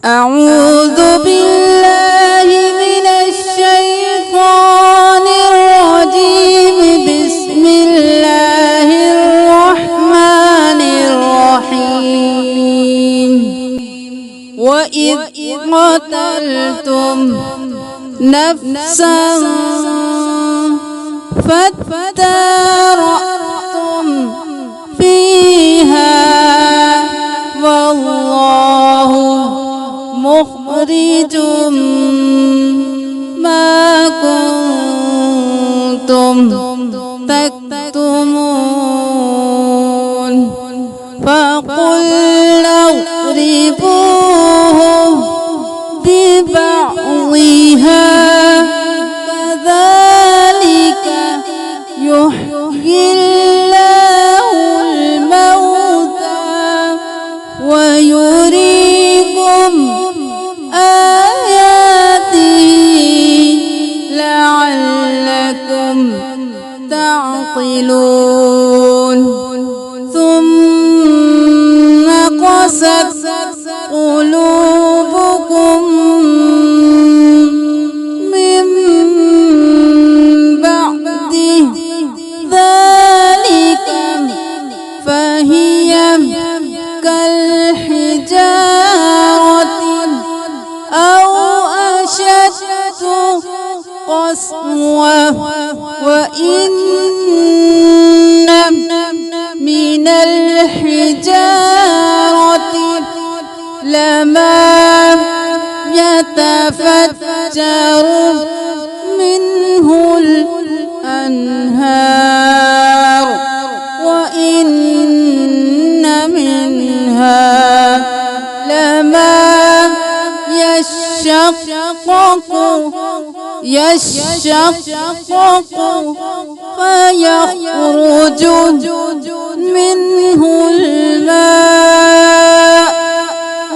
أعوذ بالله من الشيطان الرجيم. بسم الله الرحمن الرحيم. وإذ قتلتم نفسا فادارأتم فيها والله مخرج ما كنتم تكتمون. فقلنا اضربوه ببعضها كذلك يحيي الله الموتى ويريكم آياته لعلكم تعقلون. ثم قست قلوبكم من بعد ذلك فهي كالحجارة أو أشد قسوة. وإن من الحجارة لما يتفجر منه الأنهار وإن منها لما يشقق فيخرج منه الماء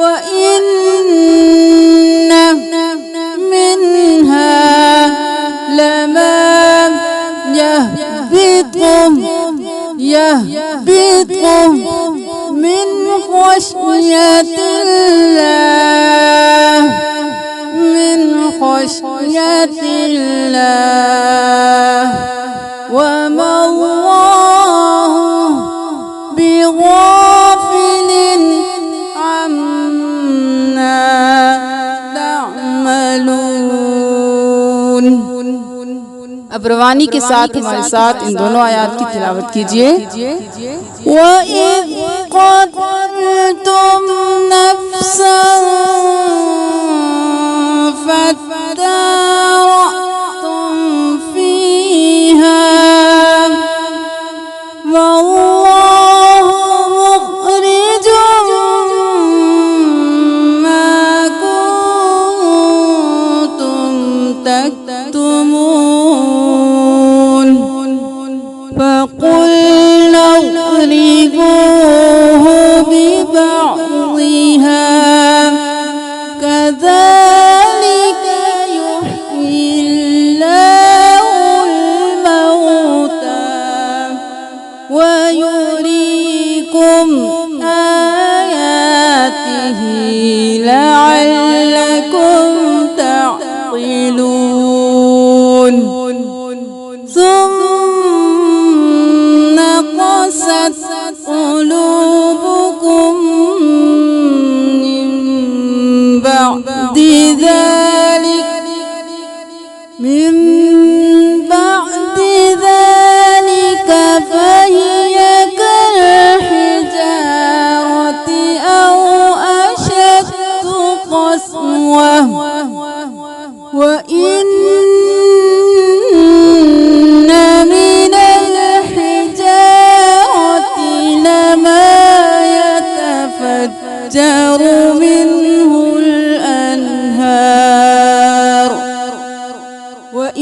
وإن منها لما يهبط من خشية الله وما الله بغافل عما تعملون. अब रवानी के साथ हमारे साथ इन दोनों आयात की तिलावत कीजिए। वइज़ क़तलतुम नफ़्सन फद्दारअतुम फ़ीहा वल्लाहु मुख़रिजुम मा कुन्तुम तक्तुमून। فقلنا اضربوه ببعضها كذلك يحيي الله الموتى ويريكم آياته لعلكم تعقلون. ثم قست قلوبكم من بعد ذلك فهي كالحجارة أو أشد قسوة. وإن من الحجارة لما يتفجر منه الأنهار وإن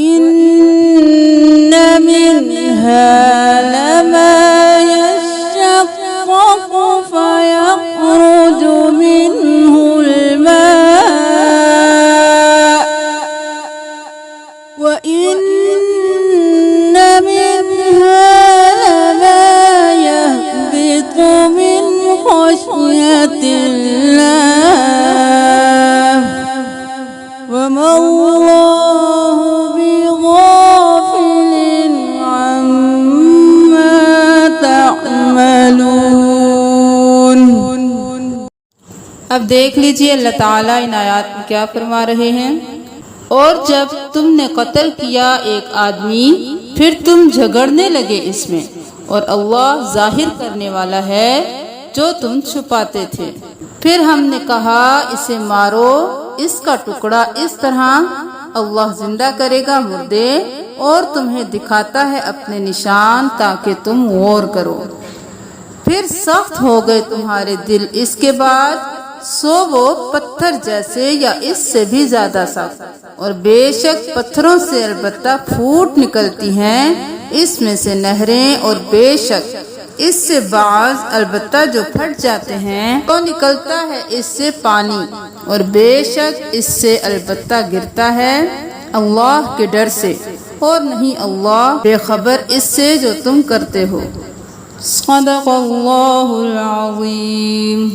اب دیکھ لیجئے اللہ تعالیٰ ان آیات میں کیا فرما رہے ہیں۔ اور جب تم نے قتل کیا ایک آدمی پھر تم جھگڑنے لگے اس میں، اور اللہ ظاہر کرنے والا ہے جو تم چھپاتے تھے۔ پھر ہم نے کہا اسے مارو، اس کا ٹکڑا اس طرح اللہ زندہ کرے گا مردے، اور تمہیں دکھاتا ہے اپنے نشان تاکہ تم غور کرو۔ پھر سخت ہو گئے تمہارے دل اس کے بعد، سو وہ پتھر جیسے یا اس سے بھی زیادہ سخت، اور بے شک پتھروں سے البتہ پھوٹ نکلتی ہیں اس میں سے نہریں، اور بے شک اس سے بعض البتہ جو پھٹ جاتے ہیں تو نکلتا ہے اس سے پانی، اور بے شک اس سے البتہ گرتا ہے اللہ کے ڈر سے، اور نہیں اللہ بے خبر اس سے جو تم کرتے ہو۔ صدق اللہ العظیم۔